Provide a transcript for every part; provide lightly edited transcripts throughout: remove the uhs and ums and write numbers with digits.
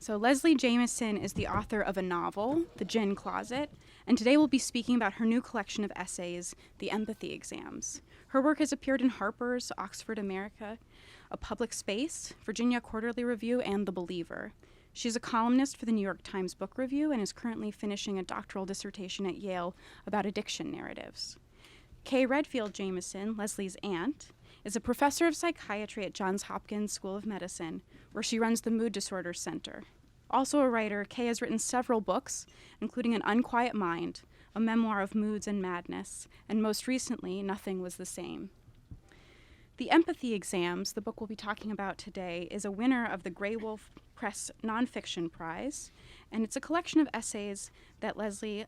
So Leslie Jamison is the author of a novel, The Gin Closet, and today we'll be speaking about her new collection of essays, The Empathy Exams. Her work has appeared in Harper's, Oxford America, A Public Space, Virginia Quarterly Review, and The Believer. She's a columnist for the New York Times Book Review and is currently finishing a doctoral dissertation at Yale about addiction narratives. Kay Jamison, Leslie's aunt, is a professor of psychiatry at Johns Hopkins School of Medicine, where she runs the Mood Disorders Center. Also a writer, Kay has written several books, including An Unquiet Mind, a memoir of moods and madness, and most recently, Nothing Was the Same. The Empathy Exams, the book we'll be talking about today, is a winner of the Grey Wolf Press Nonfiction Prize, and it's a collection of essays that Leslie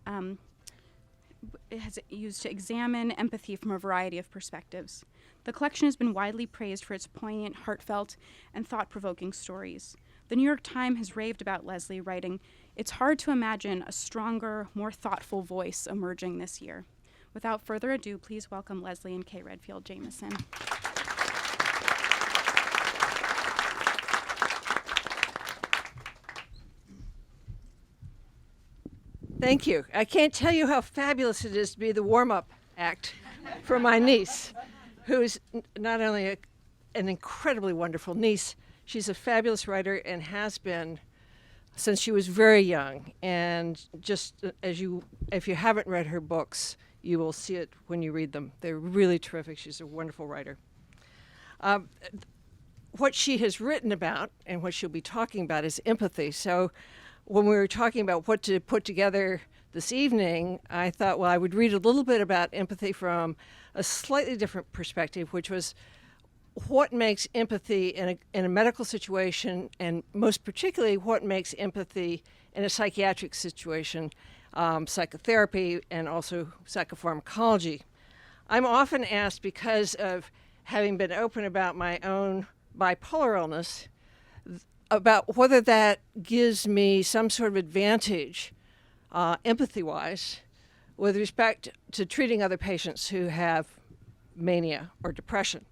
has used to examine empathy from a variety of perspectives. The collection has been widely praised for its poignant, heartfelt, and thought-provoking stories. The New York Times has raved about Leslie, writing, "It's hard to imagine a stronger, more thoughtful voice emerging this year." Without further ado, please welcome Leslie and Kay Jamison. Thank you. I can't tell you how fabulous it is to be the warm-up act for my niece, who's not only an incredibly wonderful niece, she's a fabulous writer and has been since she was very young. And just if you haven't read her books, you will see it when you read them. They're really terrific. She's a wonderful writer. What she has written about and what she'll be talking about is empathy. So when we were talking about what to put together this evening, I thought, well, I would read a little bit about empathy from a slightly different perspective, which was what makes empathy in a medical situation, and most particularly what makes empathy in a psychiatric situation, psychotherapy and also psychopharmacology. I'm often asked, because of having been open about my own bipolar illness, about whether that gives me some sort of advantage, empathy-wise, with respect to treating other patients who have mania or depression.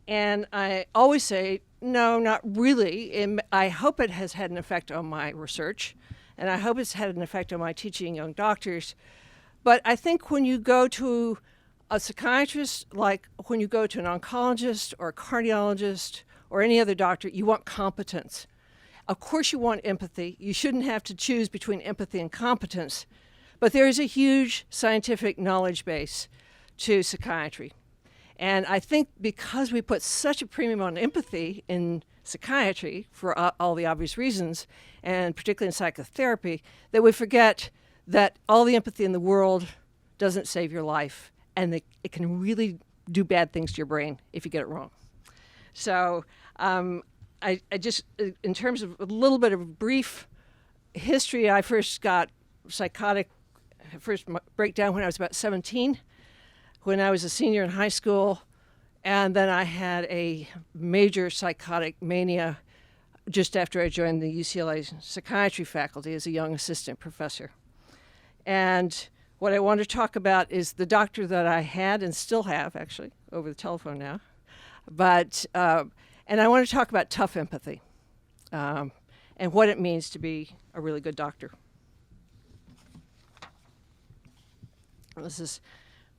And I always say, no, not really. I hope it has had an effect on my research, and I hope it's had an effect on my teaching young doctors. But I think when you go to a psychiatrist, like when you go to an oncologist or a cardiologist or any other doctor, you want competence. Of course you want empathy. You shouldn't have to choose between empathy and competence. But there is a huge scientific knowledge base to psychiatry. And I think because we put such a premium on empathy in psychiatry, for all the obvious reasons, and particularly in psychotherapy, that we forget that all the empathy in the world doesn't save your life, and it can really do bad things to your brain if you get it wrong. So I just, in terms of a little bit of a brief history, I first got psychotic, first breakdown when I was about 17, when I was a senior in high school, and then I had a major psychotic mania just after I joined the UCLA psychiatry faculty as a young assistant professor. And what I want to talk about is the doctor that I had and still have, actually, over the telephone now. But, and I want to talk about tough empathy and what it means to be a really good doctor. This is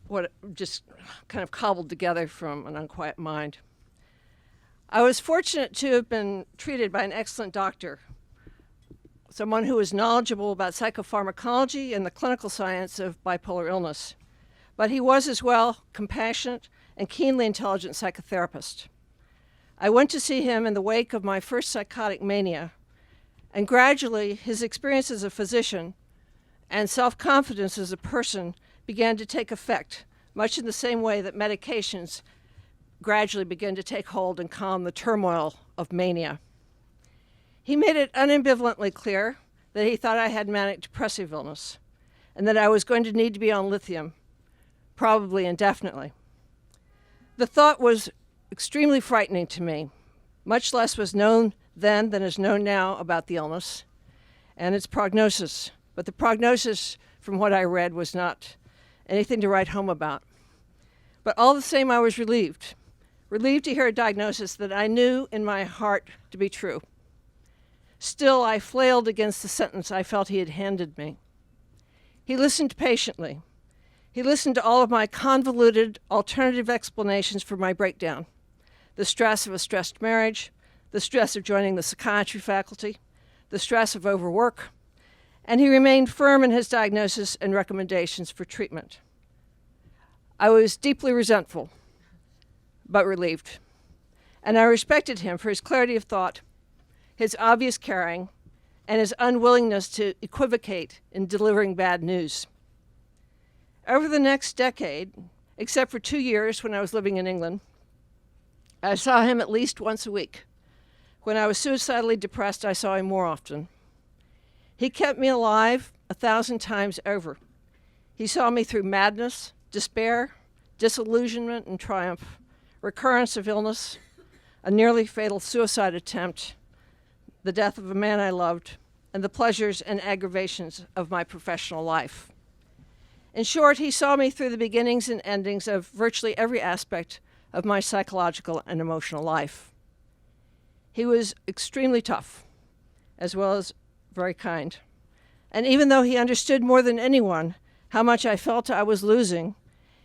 what just kind of cobbled together from An Unquiet Mind. I was fortunate to have been treated by an excellent doctor, someone who was knowledgeable about psychopharmacology and the clinical science of bipolar illness. But he was as well compassionate and keenly intelligent psychotherapist. I went to see him in the wake of my first psychotic mania, and gradually his experience as a physician and self-confidence as a person began to take effect, much in the same way that medications gradually begin to take hold and calm the turmoil of mania. He made it unambivalently clear that he thought I had manic depressive illness and that I was going to need to be on lithium, probably indefinitely. The thought was extremely frightening to me. Much less was known then than is known now about the illness and its prognosis. But the prognosis, from what I read, was not anything to write home about. But all the same, I was relieved to hear a diagnosis that I knew in my heart to be true. Still, I flailed against the sentence I felt he had handed me. He listened patiently. He listened to all of my convoluted, alternative explanations for my breakdown. The stress of a stressed marriage, the stress of joining the psychiatry faculty, the stress of overwork, and he remained firm in his diagnosis and recommendations for treatment. I was deeply resentful, but relieved. And I respected him for his clarity of thought, his obvious caring, and his unwillingness to equivocate in delivering bad news. Over the next decade, except for 2 years when I was living in England, I saw him at least once a week. When I was suicidally depressed, I saw him more often. He kept me alive 1,000 times over. He saw me through madness, despair, disillusionment, and triumph, recurrence of illness, a nearly fatal suicide attempt, the death of a man I loved, and the pleasures and aggravations of my professional life. In short, he saw me through the beginnings and endings of virtually every aspect of my psychological and emotional life. He was extremely tough, as well as very kind. And even though he understood more than anyone how much I felt I was losing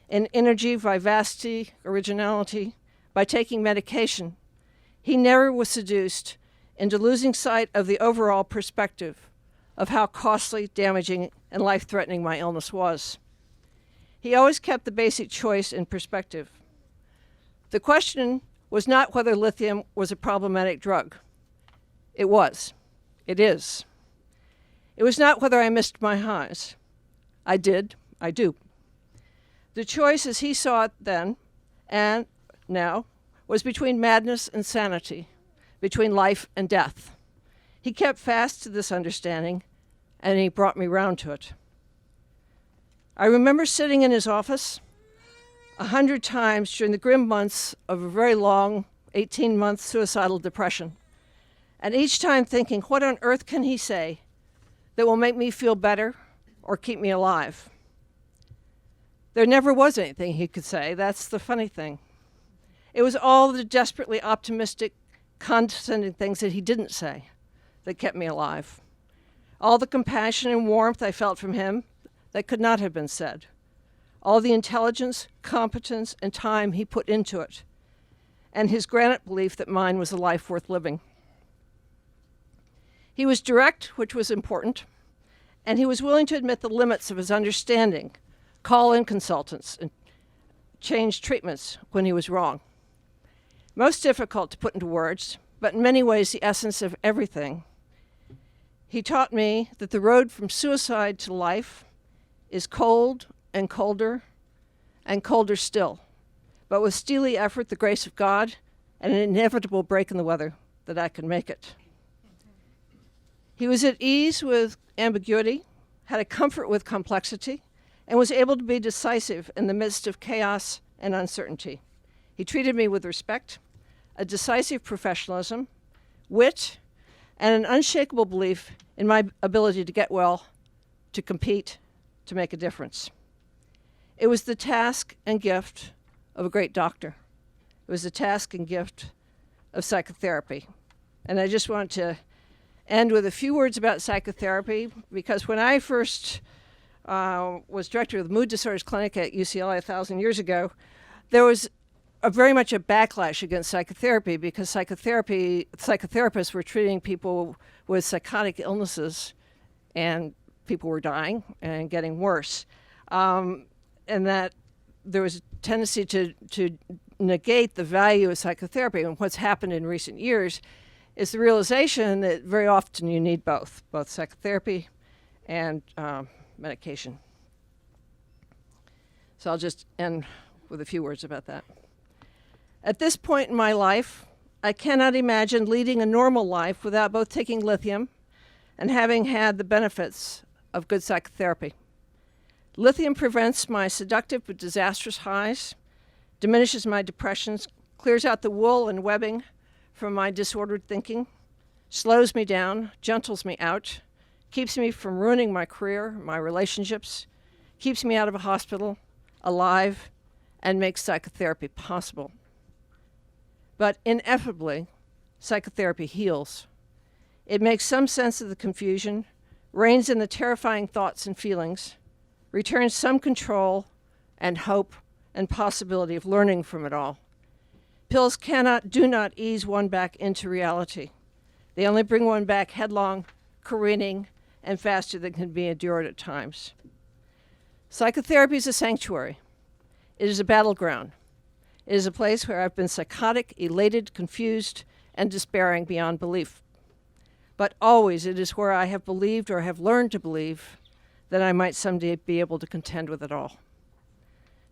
in energy, vivacity, originality, by taking medication, he never was seduced into losing sight of the overall perspective of how costly, damaging, and life-threatening my illness was. He always kept the basic choice in perspective. The question was not whether lithium was a problematic drug. It was. It is. It was not whether I missed my highs. I did. I do. The choice as he saw it then and now was between madness and sanity, between life and death. He kept fast to this understanding, and he brought me round to it. I remember sitting in his office 100 times during the grim months of a very long 18-month suicidal depression, and each time thinking, what on earth can he say that will make me feel better or keep me alive? There never was anything he could say. That's the funny thing. It was all the desperately optimistic, condescending things that he didn't say that kept me alive. All the compassion and warmth I felt from him that could not have been said. All the intelligence, competence, and time he put into it. And his granite belief that mine was a life worth living. He was direct, which was important, and he was willing to admit the limits of his understanding, call in consultants, and change treatments when he was wrong. Most difficult to put into words, but in many ways the essence of everything. He taught me that the road from suicide to life is cold and colder still, but with steely effort, the grace of God, and an inevitable break in the weather that I can make it. He was at ease with ambiguity, had a comfort with complexity, and was able to be decisive in the midst of chaos and uncertainty. He treated me with respect, a decisive professionalism, wit, and an unshakable belief in my ability to get well, to compete, to make a difference. It was the task and gift of a great doctor. It was the task and gift of psychotherapy. And I just want to end with a few words about psychotherapy, because when I first was director of the Mood Disorders Clinic at UCLA 1,000 years ago, there was very much a backlash against psychotherapy, because psychotherapists were treating people with psychotic illnesses, and people were dying and getting worse. And that there was a tendency to negate the value of psychotherapy. And what's happened in recent years is the realization that very often you need both psychotherapy and medication. So I'll just end with a few words about that. At this point in my life, I cannot imagine leading a normal life without both taking lithium and having had the benefits of good psychotherapy. Lithium prevents my seductive but disastrous highs, diminishes my depressions, clears out the wool and webbing from my disordered thinking, slows me down, gentles me out, keeps me from ruining my career, my relationships, keeps me out of a hospital, alive, and makes psychotherapy possible. But ineffably, psychotherapy heals. It makes some sense of the confusion, reins in the terrifying thoughts and feelings, returns some control and hope and possibility of learning from it all. Pills do not ease one back into reality. They only bring one back headlong, careening, and faster than can be endured at times. Psychotherapy is a sanctuary. It is a battleground. It is a place where I've been psychotic, elated, confused, and despairing beyond belief. But always it is where I have believed or have learned to believe that I might someday be able to contend with it all.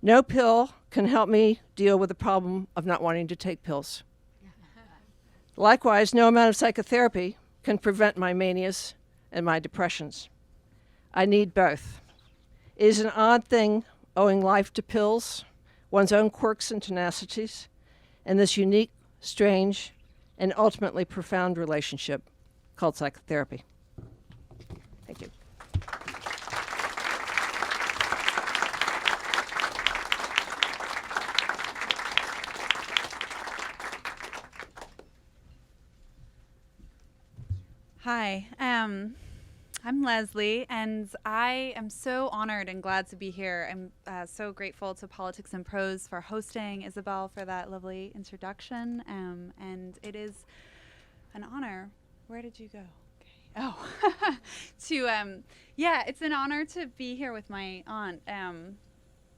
No pill can help me deal with the problem of not wanting to take pills. Likewise, no amount of psychotherapy can prevent my manias and my depressions. I need both. It is an odd thing owing life to pills, one's own quirks and tenacities, and this unique, strange, and ultimately profound relationship called psychotherapy. Thank you. Hi, I'm Leslie, and I am so honored and glad to be here. I'm so grateful to Politics and Prose for hosting, Isabel for that lovely introduction, and it is an honor. Where did you go? Okay. Oh, it's an honor to be here with my aunt.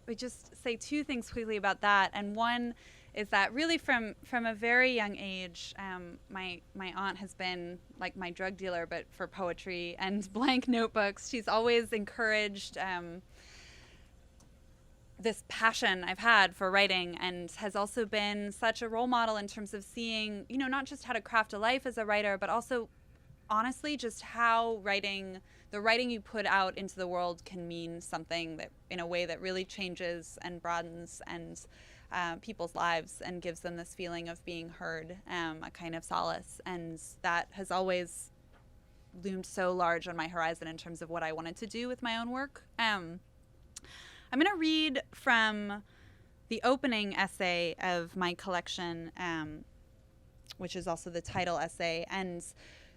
We just say two things quickly about that, and one is that really from a very young age, my aunt has been like my drug dealer, but for poetry and blank notebooks. She's always encouraged this passion I've had for writing, and has also been such a role model in terms of seeing, not just how to craft a life as a writer, but also honestly just how the writing you put out into the world can mean something that in a way that really changes and broadens and people's lives and gives them this feeling of being heard, a kind of solace. And that has always loomed so large on my horizon in terms of what I wanted to do with my own work. I'm going to read from the opening essay of my collection, which is also the title essay. And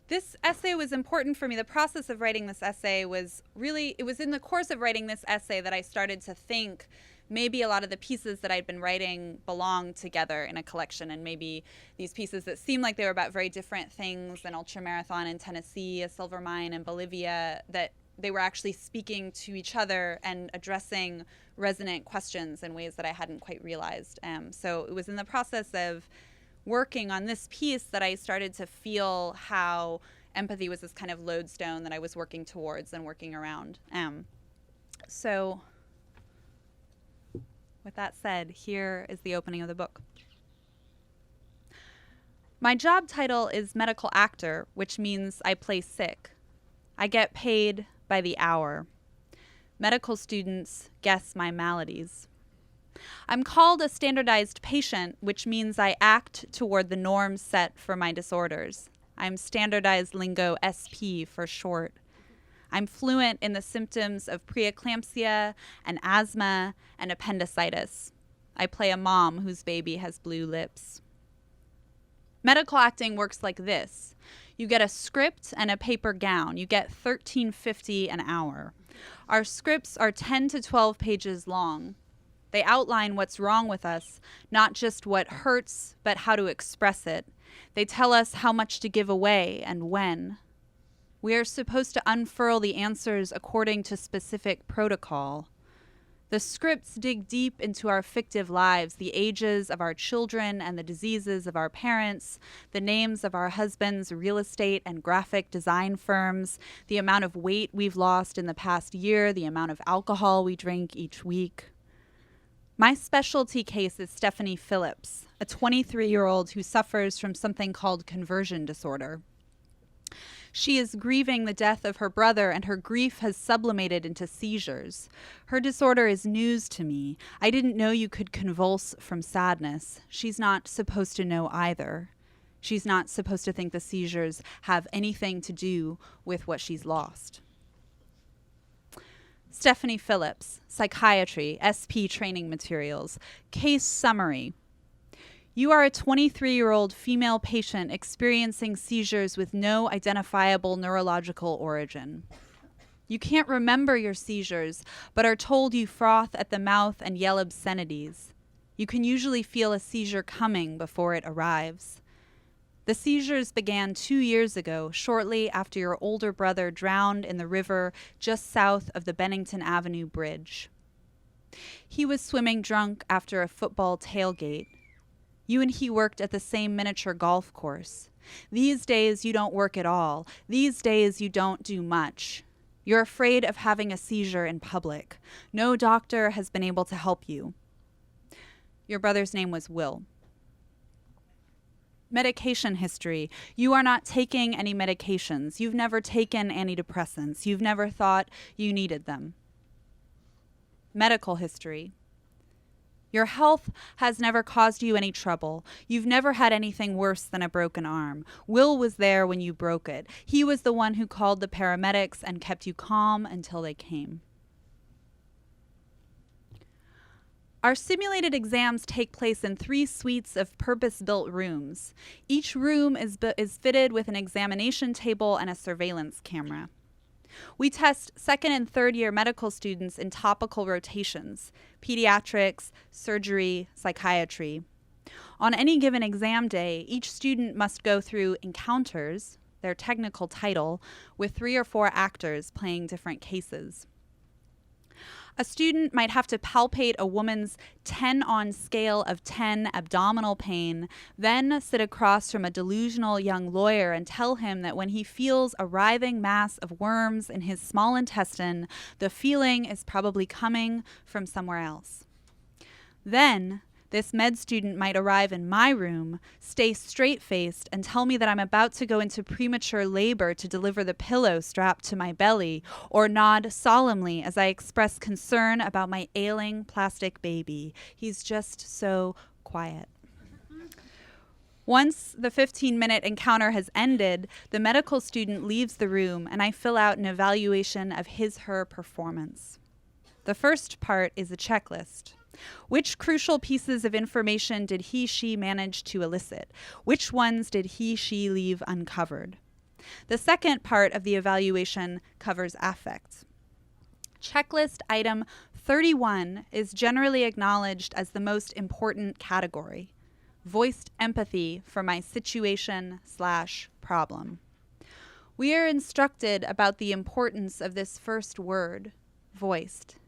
this essay was important for me. The process of writing this essay was really, it was in the course of writing this essay that I started to think maybe a lot of the pieces that I'd been writing belonged together in a collection, and maybe these pieces that seemed like they were about very different things, an ultramarathon in Tennessee, a silver mine in Bolivia, that they were actually speaking to each other and addressing resonant questions in ways that I hadn't quite realized. So it was in the process of working on this piece that I started to feel how empathy was this kind of lodestone that I was working towards and working around. So with that said, here is the opening of the book. My job title is medical actor, which means I play sick. I get paid by the hour. Medical students guess my maladies. I'm called a standardized patient, which means I act toward the norms set for my disorders. I'm standardized lingo SP for short. I'm fluent in the symptoms of preeclampsia and asthma and appendicitis. I play a mom whose baby has blue lips. Medical acting works like this. You get a script and a paper gown. You get $13.50 an hour. Our scripts are 10 to 12 pages long. They outline what's wrong with us, not just what hurts, but how to express it. They tell us how much to give away and when. We are supposed to unfurl the answers according to specific protocol. The scripts dig deep into our fictive lives, the ages of our children and the diseases of our parents, the names of our husbands' real estate and graphic design firms, the amount of weight we've lost in the past year, the amount of alcohol we drink each week. My specialty case is Stephanie Phillips, a 23-year-old who suffers from something called conversion disorder. She is grieving the death of her brother, and her grief has sublimated into seizures. Her disorder is news to me. I didn't know you could convulse from sadness. She's not supposed to know either. She's not supposed to think the seizures have anything to do with what she's lost. Stephanie Phillips, Psychiatry, SP Training Materials, Case Summary. You are a 23-year-old female patient experiencing seizures with no identifiable neurological origin. You can't remember your seizures, but are told you froth at the mouth and yell obscenities. You can usually feel a seizure coming before it arrives. The seizures began 2 years ago, shortly after your older brother drowned in the river just south of the Bennington Avenue Bridge. He was swimming drunk after a football tailgate. You and he worked at the same miniature golf course. These days you don't work at all. These days you don't do much. You're afraid of having a seizure in public. No doctor has been able to help you. Your brother's name was Will. Medication history. You are not taking any medications. You've never taken antidepressants. You've never thought you needed them. Medical history. Your health has never caused you any trouble. You've never had anything worse than a broken arm. Will was there when you broke it. He was the one who called the paramedics and kept you calm until they came. Our simulated exams take place in 3 suites of purpose-built rooms. Each room is fitted with an examination table and a surveillance camera. We test second and third year medical students in topical rotations, pediatrics, surgery, psychiatry. On any given exam day, each student must go through encounters, their technical title, with 3 or 4 actors playing different cases. A student might have to palpate a woman's 10 on scale of 10 abdominal pain, then sit across from a delusional young lawyer and tell him that when he feels a writhing mass of worms in his small intestine, the feeling is probably coming from somewhere else. Then, this med student might arrive in my room, stay straight-faced, and tell me that I'm about to go into premature labor to deliver the pillow strapped to my belly, or nod solemnly as I express concern about my ailing plastic baby. He's just so quiet. Once the 15-minute encounter has ended, the medical student leaves the room, and I fill out an evaluation of his/her performance. The first part is a checklist. Which crucial pieces of information did he/she manage to elicit? Which ones did he/she leave uncovered? The second part of the evaluation covers affect. Checklist item 31 is generally acknowledged as the most important category. Voiced empathy for my situation/problem. We are instructed about the importance of this first word, voiced.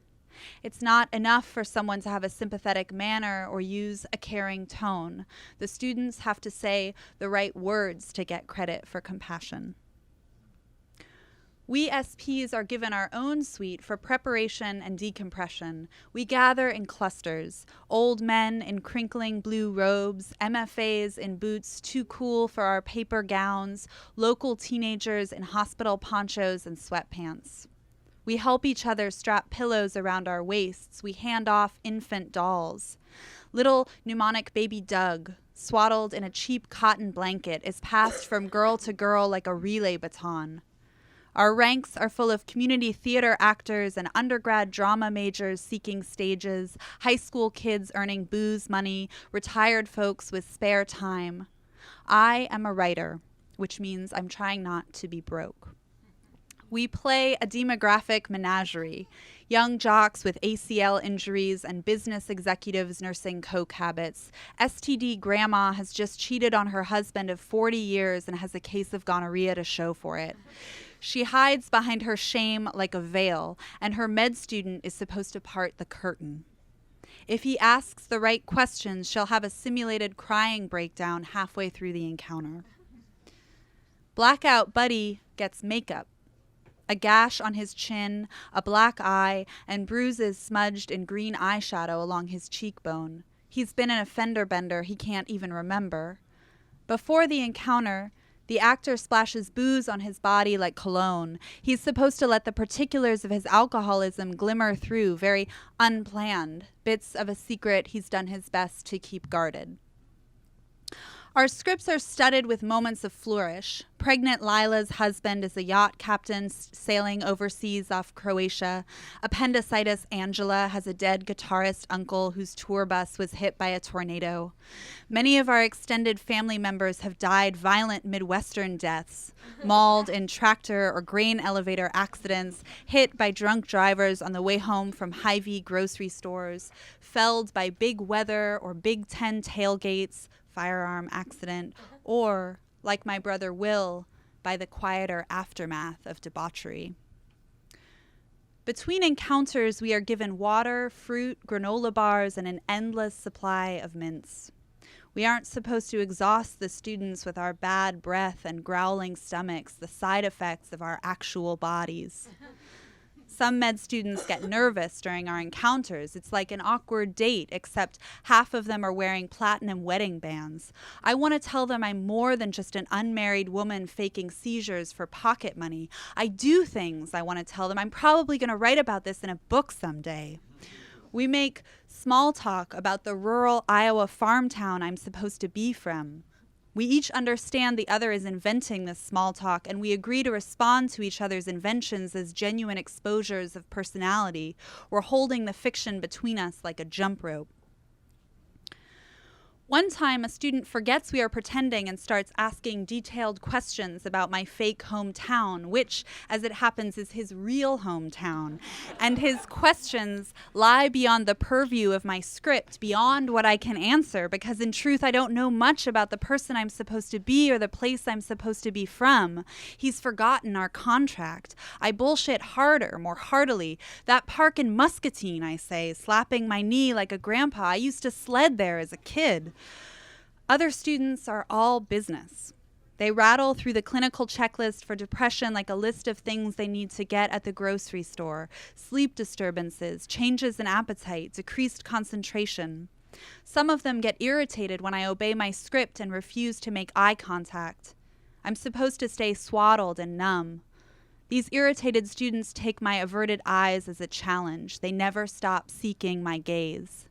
It's not enough for someone to have a sympathetic manner or use a caring tone. The students have to say the right words to get credit for compassion. We SPs are given our own suite for preparation and decompression. We gather in clusters, old men in crinkling blue robes, MFAs in boots too cool for our paper gowns, local teenagers in hospital ponchos and sweatpants. We help each other strap pillows around our waists. We hand off infant dolls. Little mnemonic baby Doug, swaddled in a cheap cotton blanket, is passed from girl to girl like a relay baton. Our ranks are full of community theater actors and undergrad drama majors seeking stages, high school kids earning booze money, retired folks with spare time. I am a writer, which means I'm trying not to be broke. We play a demographic menagerie, young jocks with ACL injuries and business executives nursing coke habits. STD grandma has just cheated on her husband of 40 years and has a case of gonorrhea to show for it. She hides behind her shame like a veil, and her med student is supposed to part the curtain. If he asks the right questions, she'll have a simulated crying breakdown halfway through the encounter. Blackout Buddy gets makeup. A gash on his chin, a black eye, and bruises smudged in green eyeshadow along his cheekbone. He's been in a fender bender he can't even remember. Before the encounter, the actor splashes booze on his body like cologne. He's supposed to let the particulars of his alcoholism glimmer through, very unplanned, bits of a secret he's done his best to keep guarded. Our scripts are studded with moments of flourish. Pregnant Lila's husband is a yacht captain sailing overseas off Croatia. Appendicitis Angela has a dead guitarist uncle whose tour bus was hit by a tornado. Many of our extended family members have died violent Midwestern deaths, mauled in tractor or grain elevator accidents, hit by drunk drivers on the way home from Hy-Vee grocery stores, felled by big weather or Big Ten tailgates, firearm accident, or, like my brother Will, by the quieter aftermath of debauchery. Between encounters, we are given water, fruit, granola bars, and an endless supply of mints. We aren't supposed to exhaust the students with our bad breath and growling stomachs, the side effects of our actual bodies. Some med students get nervous during our encounters. It's like an awkward date, except half of them are wearing platinum wedding bands. I want to tell them I'm more than just an unmarried woman faking seizures for pocket money. I do things, I want to tell them. I'm probably going to write about this in a book someday. We make small talk about the rural Iowa farm town I'm supposed to be from. We each understand the other is inventing this small talk, and we agree to respond to each other's inventions as genuine exposures of personality. We're holding the fiction between us like a jump rope. One time, a student forgets we are pretending and starts asking detailed questions about my fake hometown, which, as it happens, is his real hometown. And his questions lie beyond the purview of my script, beyond what I can answer, because in truth, I don't know much about the person I'm supposed to be or the place I'm supposed to be from. He's forgotten our contract. I bullshit harder, more heartily. That park in Muscatine, I say, slapping my knee like a grandpa. I used to sled there as a kid. Other students are all business. They rattle through the clinical checklist for depression like a list of things they need to get at the grocery store: sleep disturbances, changes in appetite, decreased concentration. Some of them get irritated when I obey my script and refuse to make eye contact. I'm supposed to stay swaddled and numb. These irritated students take my averted eyes as a challenge. They never stop seeking my gaze.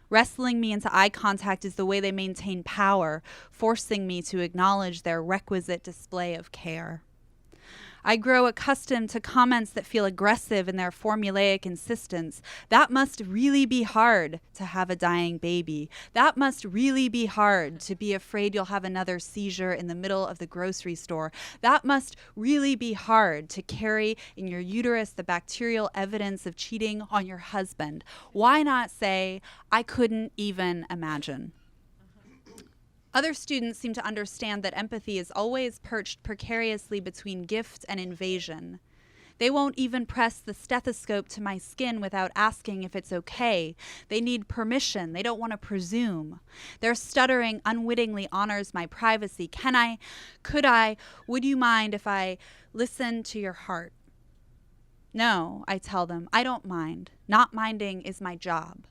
Wrestling me into eye contact is the way they maintain power, forcing me to acknowledge their requisite display of care. I grow accustomed to comments that feel aggressive in their formulaic insistence. That must really be hard to have a dying baby. That must really be hard to be afraid you'll have another seizure in the middle of the grocery store. That must really be hard to carry in your uterus the bacterial evidence of cheating on your husband. Why not say, I couldn't even imagine? Other students seem to understand that empathy is always perched precariously between gift and invasion. They won't even press the stethoscope to my skin without asking if it's okay. They need permission. They don't want to presume. Their stuttering unwittingly honors my privacy. Could I, would you mind if I listen to your heart? No, I tell them, I don't mind. Not minding is my job.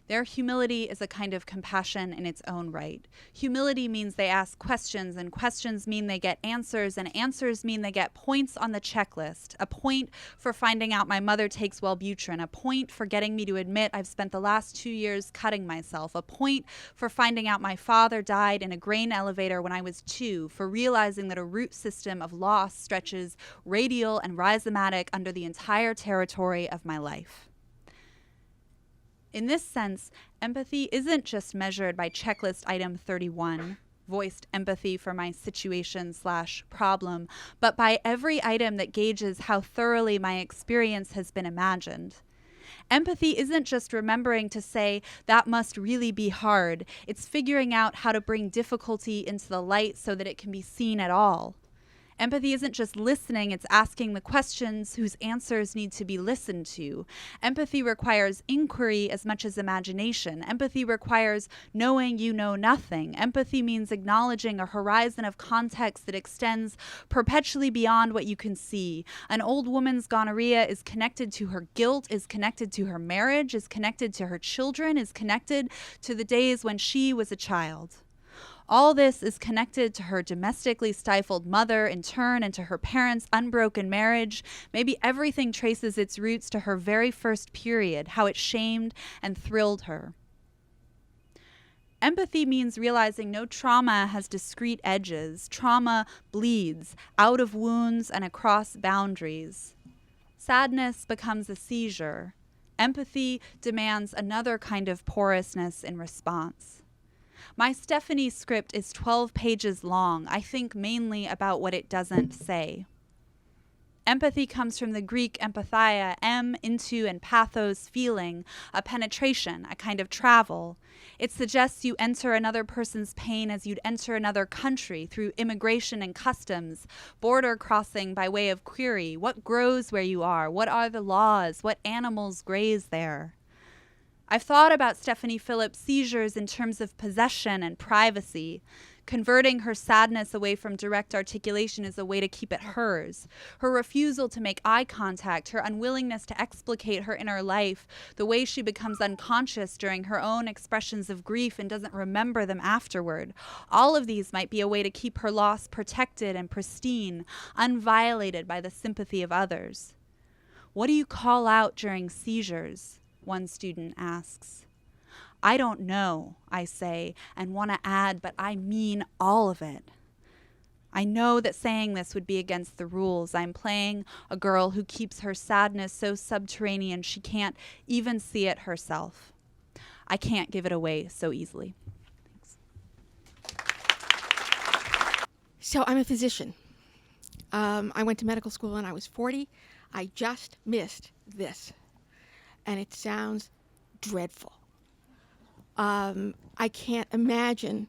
Their humility is a kind of compassion in its own right. Humility means they ask questions, and questions mean they get answers, and answers mean they get points on the checklist. A point for finding out my mother takes Wellbutrin, a point for getting me to admit I've spent the last 2 years cutting myself, a point for finding out my father died in a grain elevator when I was 2, for realizing that a root system of loss stretches radial and rhizomatic under the entire territory of my life. In this sense, empathy isn't just measured by checklist item 31, voiced empathy for my situation/problem, but by every item that gauges how thoroughly my experience has been imagined. Empathy isn't just remembering to say, that must really be hard. It's figuring out how to bring difficulty into the light so that it can be seen at all. Empathy isn't just listening, it's asking the questions whose answers need to be listened to. Empathy requires inquiry as much as imagination. Empathy requires knowing you know nothing. Empathy means acknowledging a horizon of context that extends perpetually beyond what you can see. An old woman's gonorrhea is connected to her guilt, is connected to her marriage, is connected to her children, is connected to the days when she was a child. All this is connected to her domestically stifled mother, in turn, and to her parents' unbroken marriage. Maybe everything traces its roots to her very first period, how it shamed and thrilled her. Empathy means realizing no trauma has discrete edges. Trauma bleeds out of wounds and across boundaries. Sadness becomes a seizure. Empathy demands another kind of porousness in response. My Stephanie script is 12 pages long. I think mainly about what it doesn't say. Empathy comes from the Greek empatheia, into and pathos, feeling, a penetration, a kind of travel. It suggests you enter another person's pain as you'd enter another country through immigration and customs, border crossing by way of query. What grows where you are? What are the laws? What animals graze there? I've thought about Stephanie Phillips' seizures in terms of possession and privacy. Converting her sadness away from direct articulation is a way to keep it hers. Her refusal to make eye contact, her unwillingness to explicate her inner life, the way she becomes unconscious during her own expressions of grief and doesn't remember them afterward. All of these might be a way to keep her loss protected and pristine, unviolated by the sympathy of others. What do you call out during seizures? One student asks. I don't know, I say, and want to add, but I mean all of it. I know that saying this would be against the rules. I'm playing a girl who keeps her sadness so subterranean she can't even see it herself. I can't give it away so easily. Thanks. So I'm a physician. I went to medical school when I was 40. I just missed this. And it sounds dreadful. I can't imagine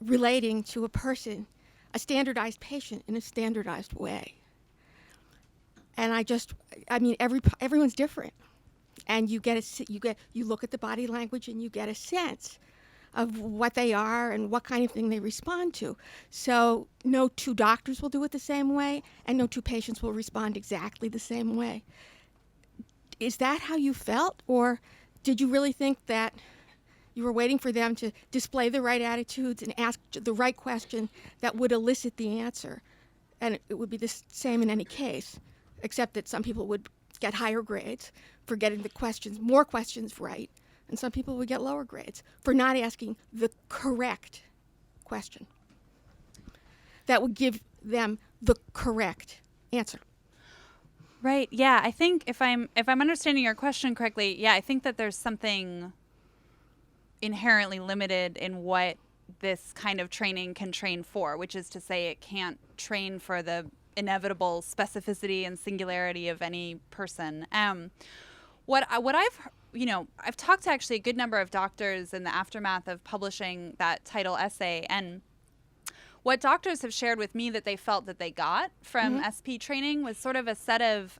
relating to a person, a standardized patient, in a standardized way. And everyone's different, and you look at the body language and you get a sense of what they are and what kind of thing they respond to. So no two doctors will do it the same way, and no two patients will respond exactly the same way. Is that how you felt, or did you really think that you were waiting for them to display the right attitudes and ask the right question that would elicit the answer? And it would be the same in any case, except that some people would get higher grades for getting more questions right, and some people would get lower grades for not asking the correct question that would give them the correct answer. Right. Yeah. I think if I'm understanding your question correctly, yeah, I think that there's something inherently limited in what this kind of training can train for, which is to say it can't train for the inevitable specificity and singularity of any person. What I've talked to actually a good number of doctors in the aftermath of publishing that title essay, and what doctors have shared with me that they felt that they got from SP training was sort of a set of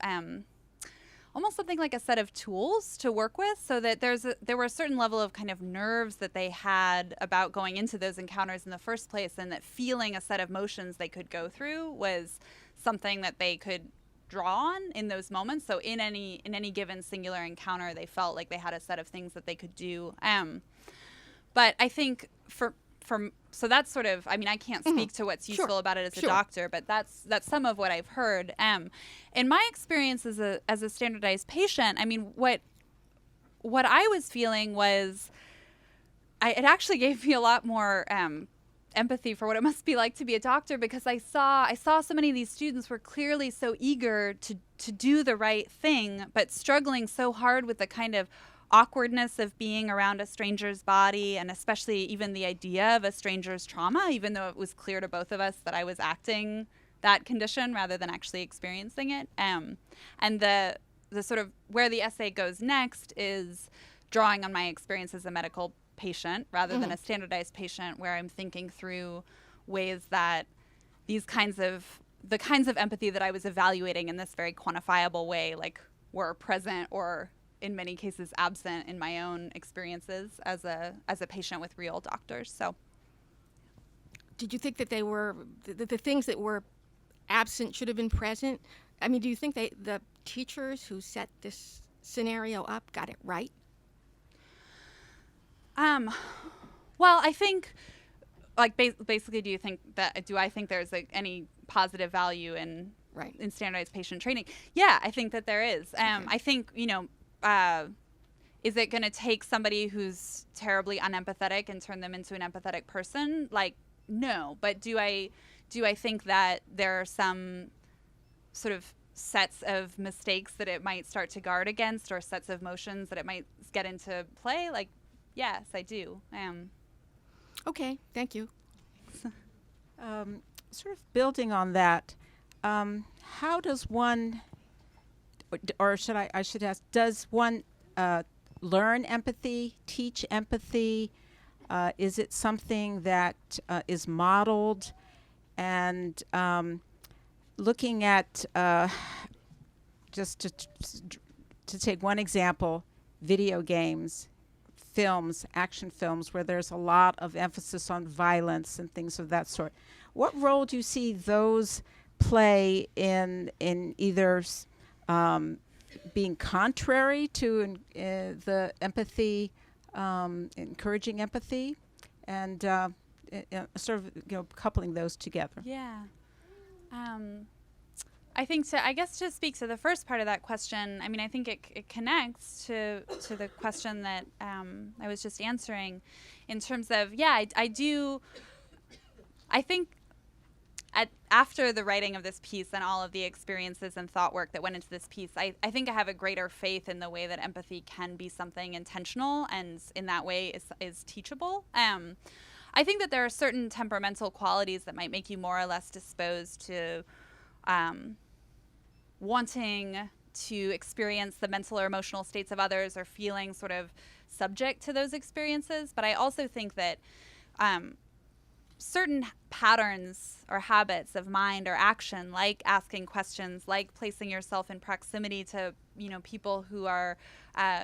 almost something like a set of tools to work with, so that there were a certain level of kind of nerves that they had about going into those encounters in the first place, and that feeling a set of motions they could go through was something that they could draw on in those moments. So in any given singular encounter, they felt like they had a set of things that they could do. But I think so that's sort of, I can't speak to what's useful about it as a doctor, but that's some of what I've heard. In my experience as a standardized patient, what I was feeling was, it actually gave me a lot more empathy for what it must be like to be a doctor, because I saw so many of these students were clearly so eager to do the right thing, but struggling so hard with the kind of awkwardness of being around a stranger's body, and especially even the idea of a stranger's trauma, even though it was clear to both of us that I was acting that condition rather than actually experiencing it. And the sort of where the essay goes next is drawing on my experience as a medical patient rather than a standardized patient, where I'm thinking through ways that the kinds of empathy that I was evaluating in this very quantifiable way, like, were present or in many cases absent in my own experiences as a patient with real doctors. So, did you think that they were the things that were absent should have been present? Do you think the teachers who set this scenario up got it right? Well, I think, like, basically, do I think there's any positive value in standardized patient training? Yeah, I think that there is. I think, is it going to take somebody who's terribly unempathetic and turn them into an empathetic person? Like, no. But do I think that there are some sort of sets of mistakes that it might start to guard against, or sets of motions that it might get into play? Like, yes, I do. I am. Okay, thank you. Sort of building on that, how does one, or I should ask, does one learn empathy, teach empathy? Is it something that is modeled? And looking at, just to take one example, video games, films, action films, where there's a lot of emphasis on violence and things of that sort. What role do you see those play in either being contrary to the empathy, encouraging empathy, and sort of coupling those together? Yeah. I think to speak to the first part of that question, I mean, I think it connects to the question that I was just answering, in terms of, I think after the writing of this piece and all of the experiences and thought work that went into this piece, I think I have a greater faith in the way that empathy can be something intentional, and in that way is teachable. I think that there are certain temperamental qualities that might make you more or less disposed to wanting to experience the mental or emotional states of others, or feeling sort of subject to those experiences. But I also think that certain patterns or habits of mind or action, like asking questions, like placing yourself in proximity to people who are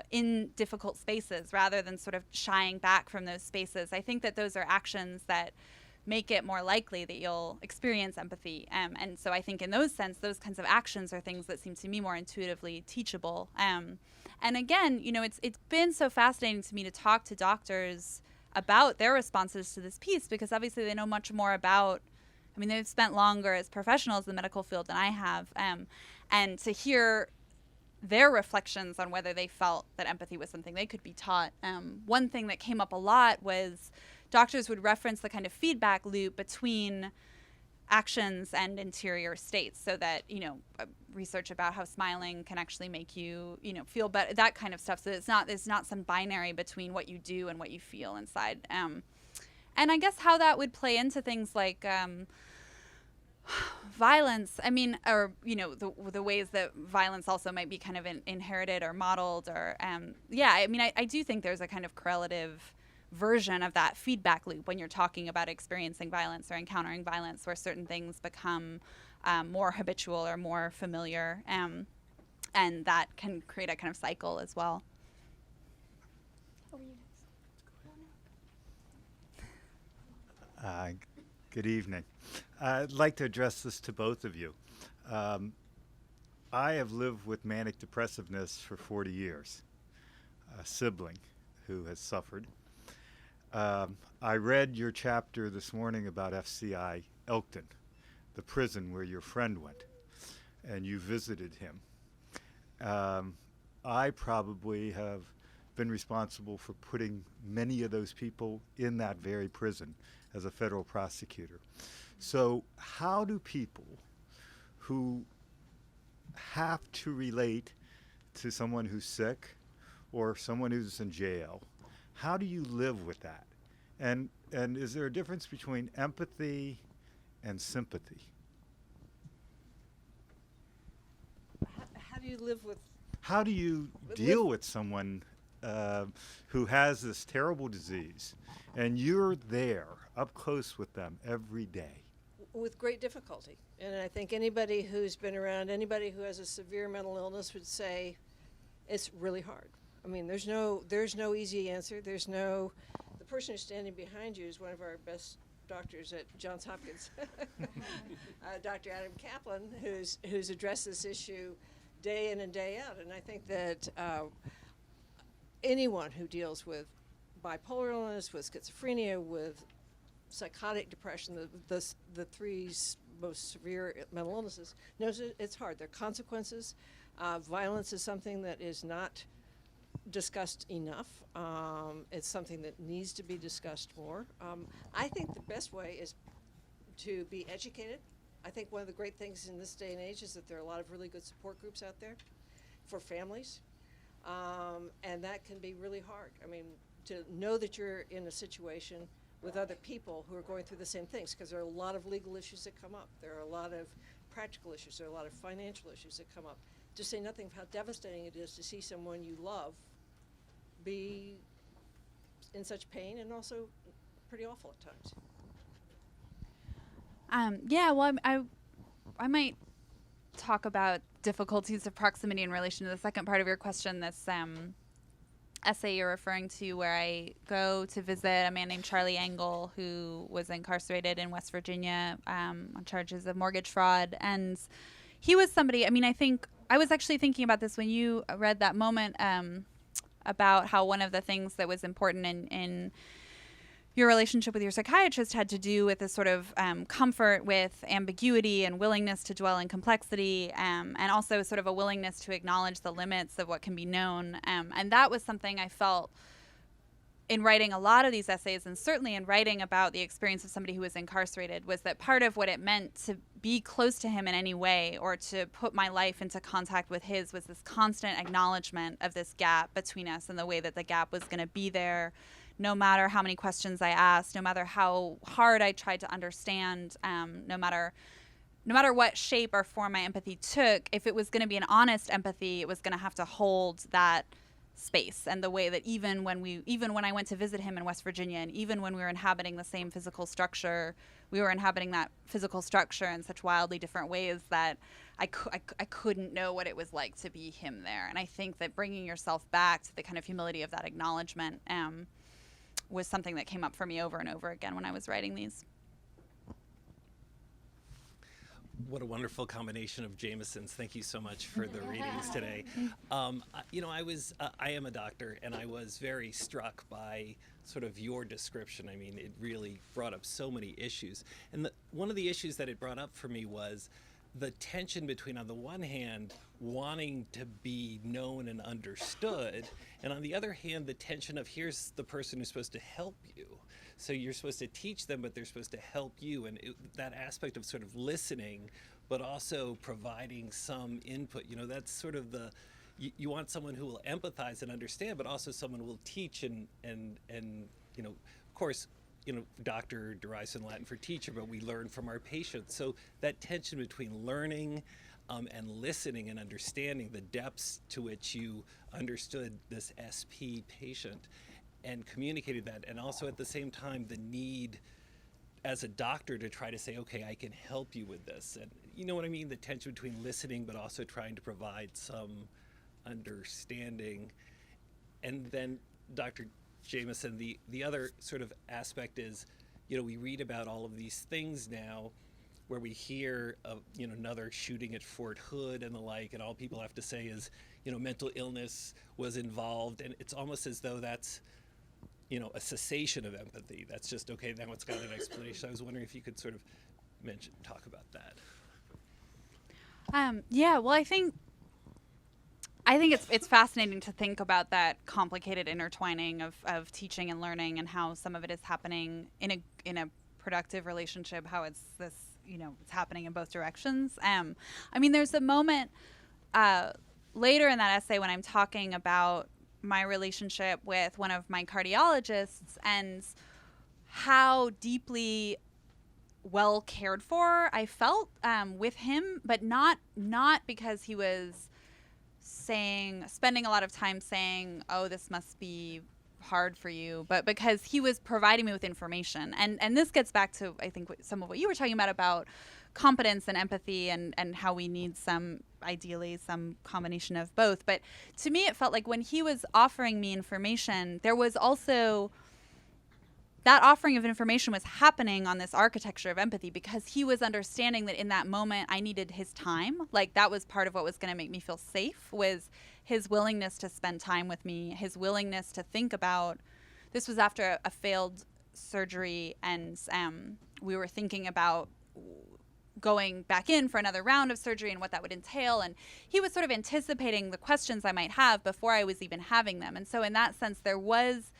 in difficult spaces, rather than sort of shying back from those spaces, I think that those are actions that make it more likely that you'll experience empathy. And so I think in those kinds of actions are things that seem to me more intuitively teachable. And again, it's been so fascinating to me to talk to doctors about their responses to this piece, because obviously they know much more about, they've spent longer as professionals in the medical field than I have. And to hear their reflections on whether they felt that empathy was something they could be taught. One thing that came up a lot was doctors would reference the kind of feedback loop between actions and interior states, so that, research about how smiling can actually make you, feel better, that kind of stuff. So it's not some binary between what you do and what you feel inside. And I guess how that would play into things like violence, or, the ways that violence also might be kind of inherited or modeled, or, I do think there's a kind of correlative version of that feedback loop when you're talking about experiencing violence or encountering violence, where certain things become more habitual or more familiar, and that can create a kind of cycle as well. Good evening. I'd like to address this to both of you. I have lived with manic depressiveness for 40 years, a sibling who has suffered. I read your chapter this morning about FCI Elkton, the prison where your friend went, and you visited him. I probably have been responsible for putting many of those people in that very prison as a federal prosecutor. So how do people who have to relate to someone who's sick or someone who's in jail, how do you live with that? And is there a difference between empathy and sympathy? How do you live with? How do you deal with someone who has this terrible disease, and you're there up close with them every day? With great difficulty. And I think anybody who's been around anybody who has a severe mental illness would say it's really hard. There's no easy answer. The person who's standing behind you is one of our best doctors at Johns Hopkins, Dr. Adam Kaplan, who's addressed this issue day in and day out. And I think that anyone who deals with bipolar illness, with schizophrenia, with psychotic depression, the three most severe mental illnesses, knows it's hard. There are consequences. Violence is something that is not discussed enough. It's something that needs to be discussed more. I think the best way is to be educated. I think one of the great things in this day and age is that there are a lot of really good support groups out there for families, and that can be really hard. I mean, to know that you're in a situation with other people who are going through the same things, because there are a lot of legal issues that come up. There are a lot of practical issues. There are a lot of financial issues that come up. To say nothing of how devastating it is to see someone you love be in such pain, and also pretty awful at times. Yeah, well, I might talk about difficulties of proximity in relation to the second part of your question, this essay you're referring to, where I go to visit a man named Charlie Engle, who was incarcerated in West Virginia on charges of mortgage fraud. And he was somebody, I mean, I think, I was actually thinking about this when you read that moment about how one of the things that was important in your relationship with your psychiatrist had to do with this sort of comfort with ambiguity and willingness to dwell in complexity, and also sort of a willingness to acknowledge the limits of what can be known. And that was something I felt in writing a lot of these essays, and certainly in writing about the experience of somebody who was incarcerated, was that part of what it meant to be close to him in any way, or to put my life into contact with his, was this constant acknowledgement of this gap between us, and the way that the gap was going to be there no matter how many questions I asked, no matter how hard I tried to understand, no matter what shape or form my empathy took. If it was going to be an honest empathy, it was going to have to hold that space, and the way that even when I went to visit him in West Virginia, and even when we were inhabiting the same physical structure, we were inhabiting that physical structure in such wildly different ways that I couldn't know what it was like to be him there. And I think that bringing yourself back to the kind of humility of that acknowledgement was something that came up for me over and over again when I was writing these. What a wonderful combination of Jamisons. Thank you so much for the readings today. I am a doctor, and I was very struck by sort of your description. I mean, it really brought up so many issues. And one of the issues that it brought up for me was the tension between, on the one hand, wanting to be known and understood, and on the other hand, the tension of, here's the person who's supposed to help you. So you're supposed to teach them, but they're supposed to help you. And that aspect of sort of listening, but also providing some input, that's sort of you want someone who will empathize and understand, but also someone who will teach and of course, doctor derives from Latin for teacher, but we learn from our patients. So that tension between learning and listening and understanding, the depths to which you understood this SP patient and communicated that, and also at the same time the need as a doctor to try to say, okay, I can help you with this. And you know what I mean? The tension between listening but also trying to provide some understanding. And then Dr. Jamison, the other sort of aspect is, we read about all of these things now where we hear of, another shooting at Fort Hood and the like, and all people have to say is, mental illness was involved, and it's almost as though that's, a cessation of empathy. That's just, okay, now it's got an explanation. I was wondering if you could sort of talk about that. Yeah, well, I think it's fascinating to think about that complicated intertwining of teaching and learning, and how some of it is happening in a productive relationship, how it's this, it's happening in both directions. There's a moment later in that essay when I'm talking about my relationship with one of my cardiologists and how deeply well cared for I felt with him, but not because he was spending a lot of time saying, oh, this must be hard for you, but because he was providing me with information. And this gets back to, I think, some of what you were talking about competence and empathy, and how we need ideally some combination of both. But to me, it felt like when he was offering me information, there was also that offering of information was happening on this architecture of empathy, because he was understanding that in that moment I needed his time. Like, that was part of what was going to make me feel safe, was his willingness to spend time with me, his willingness to think about, this was after a failed surgery, and we were thinking about going back in for another round of surgery and what that would entail. And he was sort of anticipating the questions I might have before I was even having them. And so in that sense, there was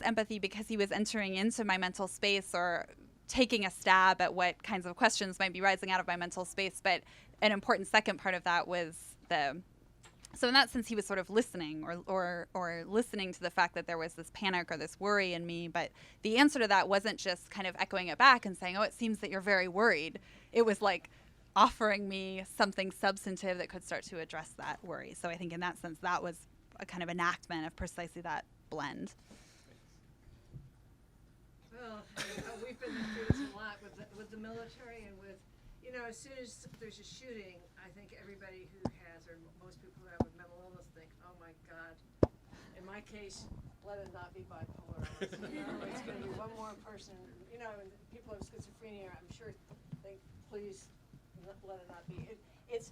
empathy because he was entering into my mental space or taking a stab at what kinds of questions might be rising out of my mental space. But an important second part of that was so in that sense, he was sort of listening or listening to the fact that there was this panic or this worry in me. But the answer to that wasn't just kind of echoing it back and saying, oh, it seems that you're very worried. It was like offering me something substantive that could start to address that worry. So I think in that sense, that was a kind of enactment of precisely that blend. Well, we've been through this a lot with the military and with, as soon as there's a shooting, I think everybody who has, or most people who have a mental illness think, oh my God, in my case, let it not be bipolar. It's going to be one more person, and people have schizophrenia, I'm sure think, please let it not be. It's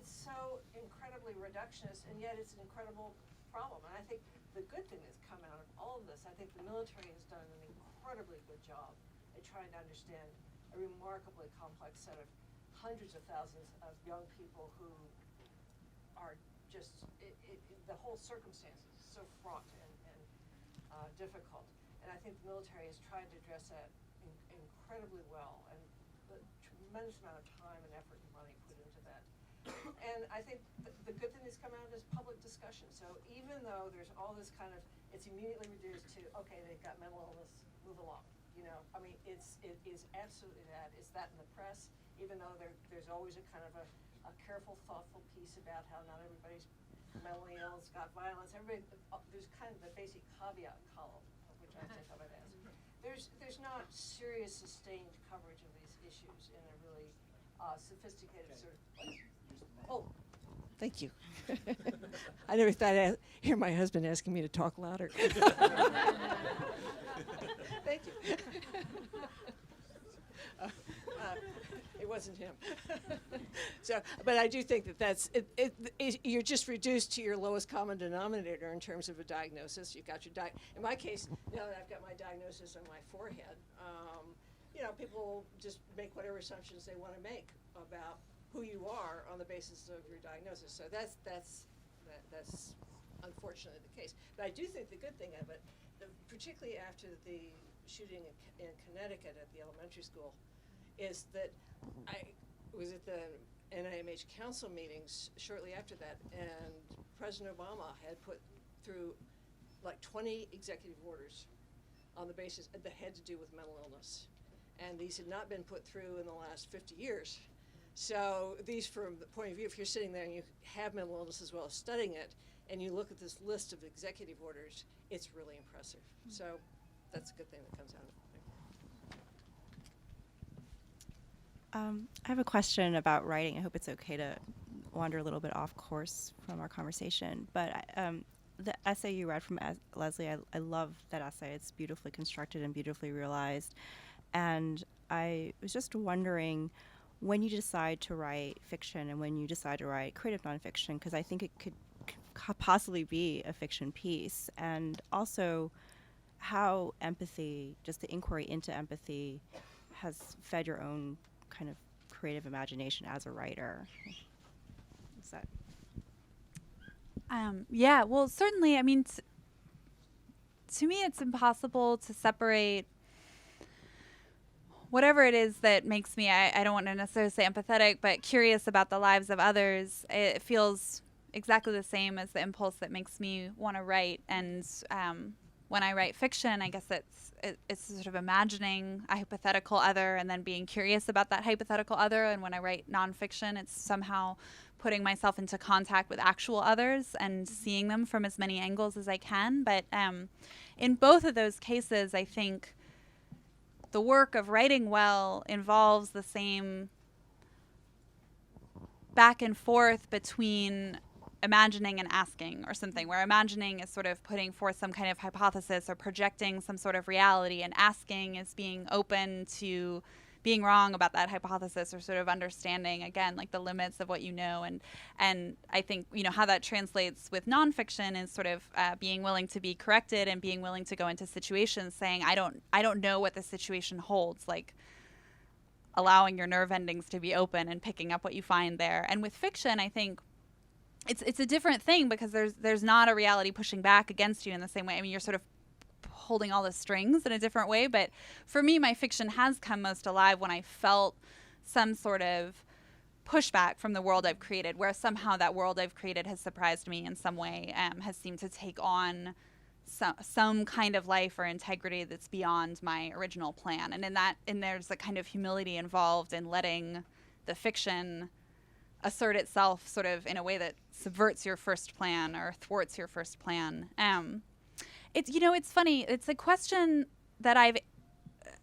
so incredibly reductionist, and yet it's an incredible problem. And I think the good thing that's come out of all of this, I think the military has done an incredibly good job at trying to understand a remarkably complex set of hundreds of thousands of young people who are just, the whole circumstances is so fraught and difficult. And I think the military has tried to address that incredibly well, and the tremendous amount of time and effort and money put into that. And I think the good thing that's come out is public discussion. So even though there's all this kind of, it's immediately reduced to, okay, they've got mental illness, move along. It is absolutely that. It's that in the press, even though there's always a kind of a careful, thoughtful piece about how not everybody's mentally ill, it's got violence. There's kind of the basic caveat column, which I think of it as. There's not serious, sustained coverage of these issues in a really sophisticated sort of. Oh, thank you. I never thought I'd hear my husband asking me to talk louder. Thank you. It wasn't him. But I do think that's you're just reduced to your lowest common denominator in terms of a diagnosis. You've got your in my case, now that I've got my diagnosis on my forehead, people just make whatever assumptions they want to make about who you are on the basis of your diagnosis. So that's unfortunately the case. But I do think the good thing of it, particularly after the shooting in Connecticut at the elementary school, is that I was at the NIMH council meetings shortly after that, and President Obama had put through like 20 executive orders on the basis that had to do with mental illness. And these had not been put through in the last 50 years. So these, from the point of view, if you're sitting there and you have mental illness as well as studying it, and you look at this list of executive orders, it's really impressive. So that's a good thing that comes out of it. I have a question about writing. I hope it's okay to wander a little bit off course from our conversation. But the essay you read from Leslie, I love that essay. It's beautifully constructed and beautifully realized. And I was just wondering, when you decide to write fiction and when you decide to write creative nonfiction, because I think it could possibly be a fiction piece, and also how empathy, just the inquiry into empathy, has fed your own kind of creative imagination as a writer. Is that? Yeah, well, certainly, I mean, to me, it's impossible to separate whatever it is that makes me, I don't want to necessarily say empathetic, but curious about the lives of others. It feels exactly the same as the impulse that makes me want to write. And when I write fiction, I guess it's sort of imagining a hypothetical other and then being curious about that hypothetical other. And when I write nonfiction, it's somehow putting myself into contact with actual others and seeing them from as many angles as I can. But in both of those cases, I think the work of writing well involves the same back and forth between imagining and asking, or something, where imagining is sort of putting forth some kind of hypothesis or projecting some sort of reality, and asking is being open to being wrong about that hypothesis, or sort of understanding, again, like the limits of what you know. And I think, how that translates with nonfiction is sort of being willing to be corrected and being willing to go into situations saying, I don't know what the situation holds. Like, allowing your nerve endings to be open and picking up what you find there. And with fiction, I think it's a different thing because there's not a reality pushing back against you in the same way. I mean, you're sort of holding all the strings in a different way. But for me, my fiction has come most alive when I felt some sort of pushback from the world I've created, where somehow that world I've created has surprised me in some way, has seemed to take on some kind of life or integrity that's beyond my original plan. And there's a kind of humility involved in letting the fiction assert itself sort of in a way that subverts your first plan or thwarts your first plan. It's funny. It's a question that I've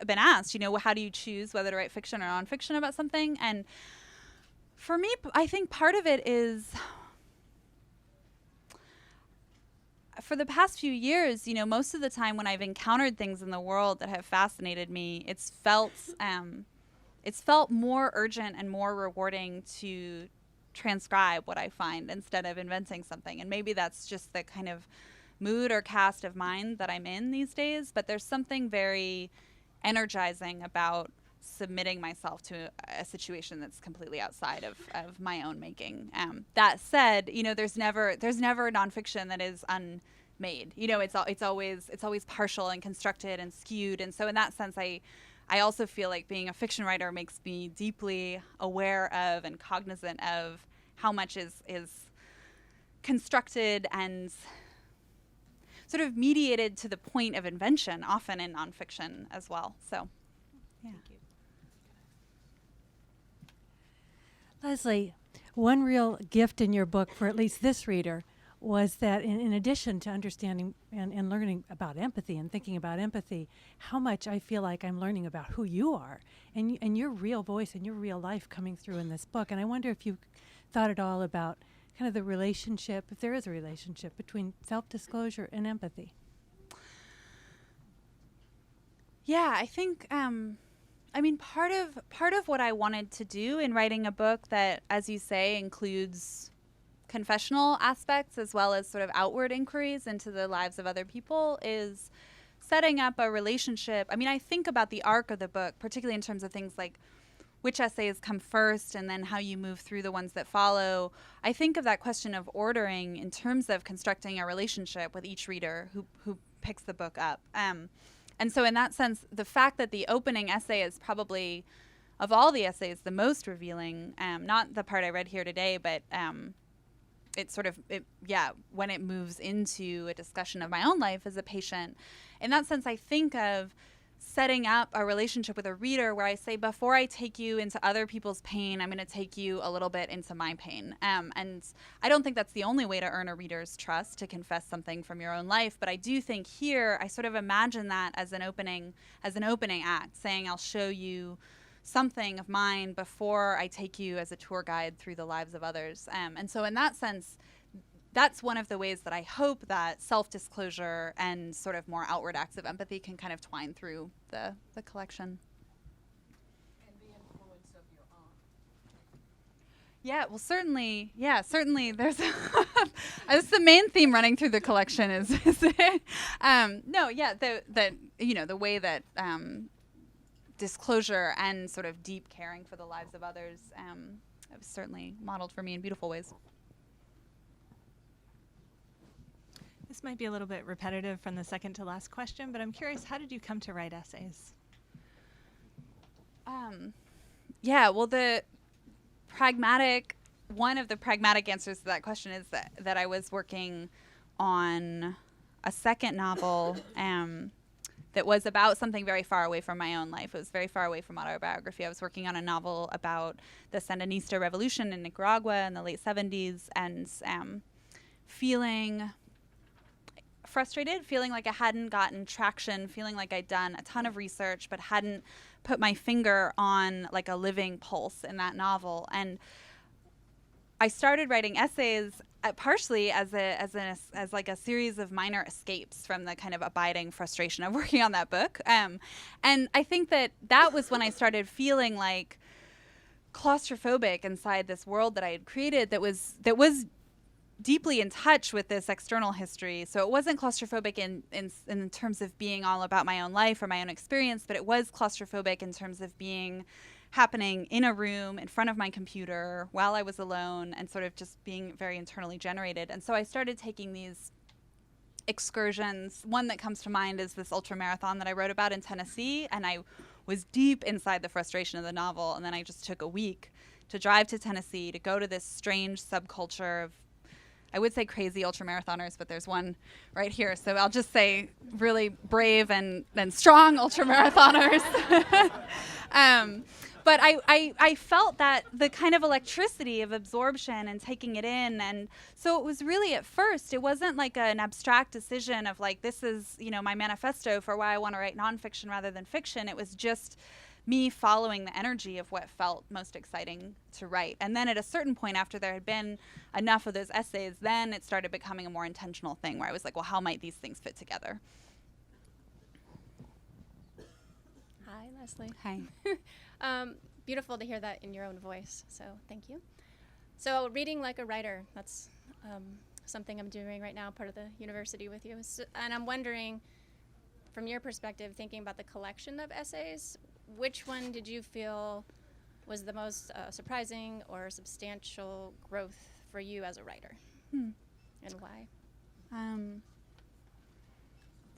been asked, how do you choose whether to write fiction or nonfiction about something? And for me, I think part of it is, for the past few years, most of the time when I've encountered things in the world that have fascinated me, it's felt more urgent and more rewarding to transcribe what I find instead of inventing something. And maybe that's just the kind of mood or cast of mind that I'm in these days, but there's something very energizing about submitting myself to a situation that's completely outside of my own making. That said, there's never nonfiction that is unmade. It's always partial and constructed and skewed. And so in that sense, I also feel like being a fiction writer makes me deeply aware of and cognizant of how much is constructed and sort of mediated to the point of invention, often in nonfiction as well. So, yeah. Thank you. Leslie, one real gift in your book for at least this reader was that in addition to understanding and learning about empathy and thinking about empathy, how much I feel like I'm learning about who you are and your real voice and your real life coming through in this book. And I wonder if you thought at all about kind of the relationship, if there is a relationship between self-disclosure and empathy. Yeah, I think, part of what I wanted to do in writing a book that, as you say, includes confessional aspects as well as sort of outward inquiries into the lives of other people is setting up a relationship. I mean, I think about the arc of the book, particularly in terms of things like which essays come first and then how you move through the ones that follow. I think of that question of ordering in terms of constructing a relationship with each reader who picks the book up. And so in that sense, the fact that the opening essay is probably, of all the essays, the most revealing, not the part I read here today, but when it moves into a discussion of my own life as a patient. In that sense, I think of setting up a relationship with a reader where I say, before I take you into other people's pain, I'm going to take you a little bit into my pain. And I don't think that's the only way to earn a reader's trust, to confess something from your own life. But I do think here, I sort of imagine that as an opening act, saying I'll show you something of mine before I take you as a tour guide through the lives of others. And so in that sense, that's one of the ways that I hope that self-disclosure and sort of more outward acts of empathy can kind of twine through the collection. And the influence of your aunt. Yeah, well, certainly. There's that's the main theme running through the collection is the way that disclosure and sort of deep caring for the lives of others was certainly modeled for me in beautiful ways. This might be a little bit repetitive from the second to last question, but I'm curious, how did you come to write essays? One of the pragmatic answers to that question is that I was working on a second novel that was about something very far away from my own life. It was very far away from autobiography. I was working on a novel about the Sandinista revolution in Nicaragua in the late 70s and feeling frustrated, feeling like I hadn't gotten traction, feeling like I'd done a ton of research but hadn't put my finger on like a living pulse in that novel. And I started writing essays partially as like a series of minor escapes from the kind of abiding frustration of working on that book. And I think that was when I started feeling like claustrophobic inside this world that I had created that was deeply in touch with this external history. So it wasn't claustrophobic in terms of being all about my own life or my own experience, but it was claustrophobic in terms of being happening in a room in front of my computer while I was alone and sort of just being very internally generated. And so I started taking these excursions. One that comes to mind is this ultra marathon that I wrote about in Tennessee, and I was deep inside the frustration of the novel, and then I just took a week to drive to Tennessee to go to this strange subculture of, I would say crazy ultramarathoners, but there's one right here, so I'll just say really brave and strong ultramarathoners. But I felt that the kind of electricity of absorption and taking it in. And so it was really, at first, it wasn't like an abstract decision of like, this is, you know, my manifesto for why I want to write nonfiction rather than fiction. It was just me following the energy of what felt most exciting to write. And then at a certain point, after there had been enough of those essays, then it started becoming a more intentional thing where I was like, well, how might these things fit together? Hi, Leslie. Hi. Beautiful to hear that in your own voice, so thank you. So reading like a writer, that's something I'm doing right now, part of the university with you. So, and I'm wondering, from your perspective, thinking about the collection of essays, which one did you feel was the most surprising or substantial growth for you as a writer? And why?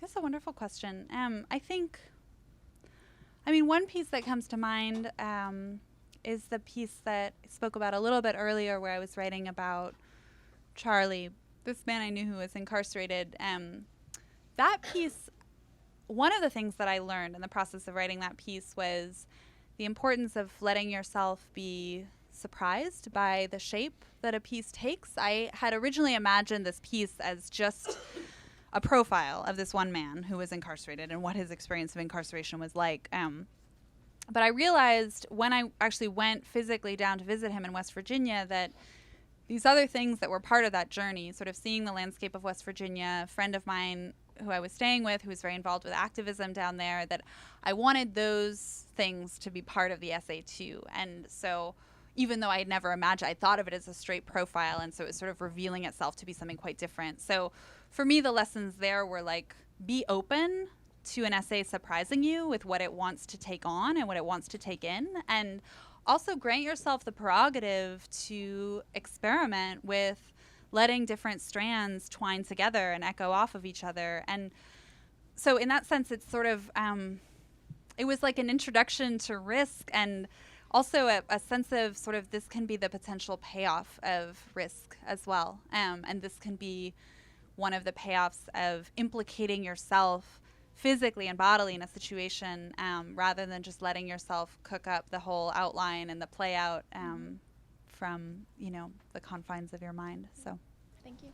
That's a wonderful question. I think, one piece that comes to mind is the piece that I spoke about a little bit earlier, where I was writing about Charlie, this man I knew who was incarcerated. That piece, one of the things that I learned in the process of writing that piece was the importance of letting yourself be surprised by the shape that a piece takes. I had originally imagined this piece as just a profile of this one man who was incarcerated and what his experience of incarceration was like. But I realized when I actually went physically down to visit him in West Virginia that these other things that were part of that journey, sort of seeing the landscape of West Virginia, a friend of mine who I was staying with who was very involved with activism down there, that I wanted those things to be part of the essay too. And so even though I had never imagined, I thought of it as a straight profile, and so it was sort of revealing itself to be something quite different. So for me, the lessons there were like, be open to an essay surprising you with what it wants to take on and what it wants to take in, and also grant yourself the prerogative to experiment with letting different strands twine together and echo off of each other. And so in that sense, it's sort of, it was like an introduction to risk, and also a sense of sort of, this can be the potential payoff of risk as well. And this can be one of the payoffs of implicating yourself physically and bodily in a situation, rather than just letting yourself cook up the whole outline and the play out from, the confines of your mind. So, thank you.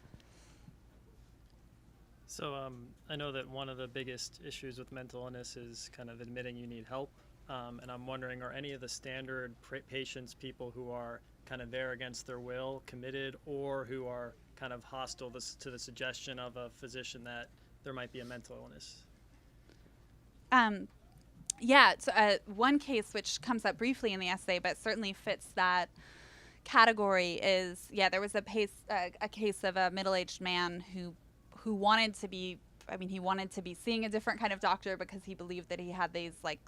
So I know that one of the biggest issues with mental illness is kind of admitting you need help. And I'm wondering, are any of the standard patients people who are kind of there against their will, committed, or who are kind of hostile to the suggestion of a physician that there might be a mental illness? Yeah, so, one case which comes up briefly in the essay, but certainly fits that category is, there was a case of a middle-aged man who wanted to be, he wanted to be seeing a different kind of doctor because he believed that he had these like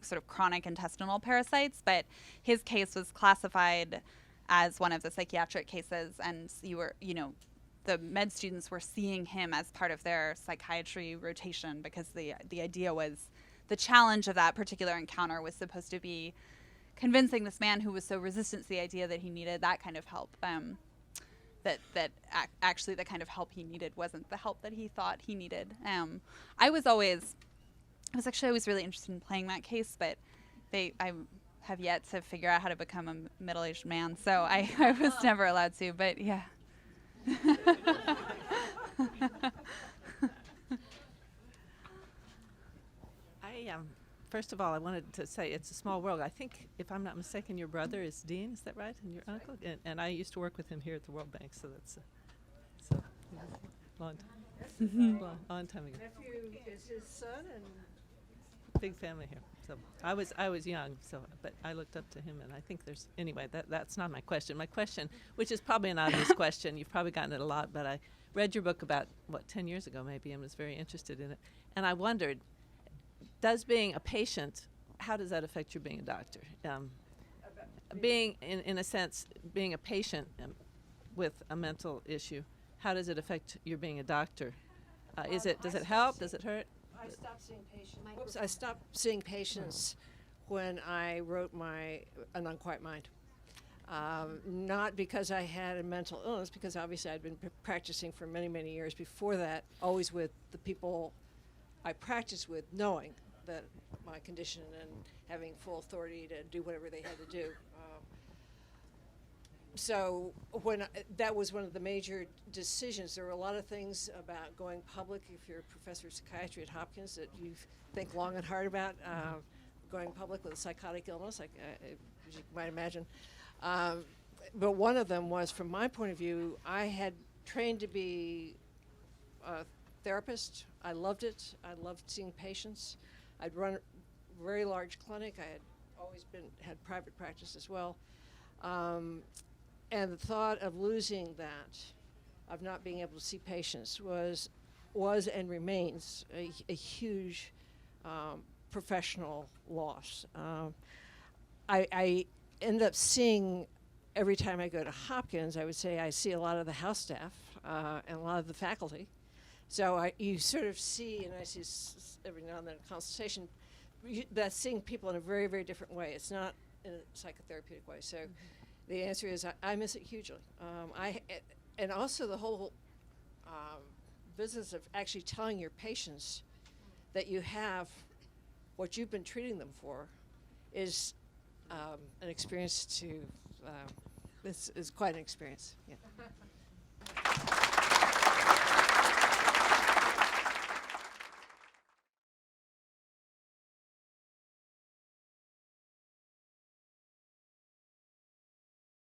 sort of chronic intestinal parasites, but his case was classified as one of the psychiatric cases, and the med students were seeing him as part of their psychiatry rotation because the idea was, the challenge of that particular encounter was supposed to be convincing this man who was so resistant to the idea that he needed that kind of help, actually the kind of help he needed wasn't the help that he thought he needed. I was always really interested in playing that case, but I have yet to figure out how to become a middle-aged man, so I was never allowed to, but yeah. First of all, I wanted to say it's a small world. I think, if I'm not mistaken, your brother is Dean, is that right? And your uncle? And I used to work with him here at the World Bank, so that's long time ago. Nephew is his son, and big family here. So I was young, but I looked up to him, and I think that's not my question. My question, which is probably an obvious question, you've probably gotten it a lot, but I read your book about 10 years ago maybe, and was very interested in it, and I wondered, does being a patient how does that affect your being a doctor? Being, in a sense, being a patient with a mental issue, how does it affect your being a doctor? Does it help? Does it hurt? I stopped seeing patients. I stopped seeing patients when I wrote An Unquiet Mind. Not because I had a mental illness, because obviously I'd been practicing for many, many years before that, always with the people I practiced with, knowing that my condition and having full authority to do whatever they had to do. So that was one of the major decisions. There were a lot of things about going public. If you're a professor of psychiatry at Hopkins, that you think long and hard about going public with a psychotic illness, as you might imagine. But one of them was, from my point of view, I had trained to be a therapist. I loved it. I loved seeing patients. I'd run a very large clinic. I had always had private practice as well. And the thought of losing that, of not being able to see patients, was and remains a huge professional loss. I end up seeing, every time I go to Hopkins, I would say I see a lot of the house staff and a lot of the faculty. So you sort of see, and I see every now and then a consultation, that's seeing people in a very, very different way. It's not in a psychotherapeutic way. So the answer is I miss it hugely. And also the whole business of actually telling your patients that you have what you've been treating them for is an experience this is quite an experience. Yeah.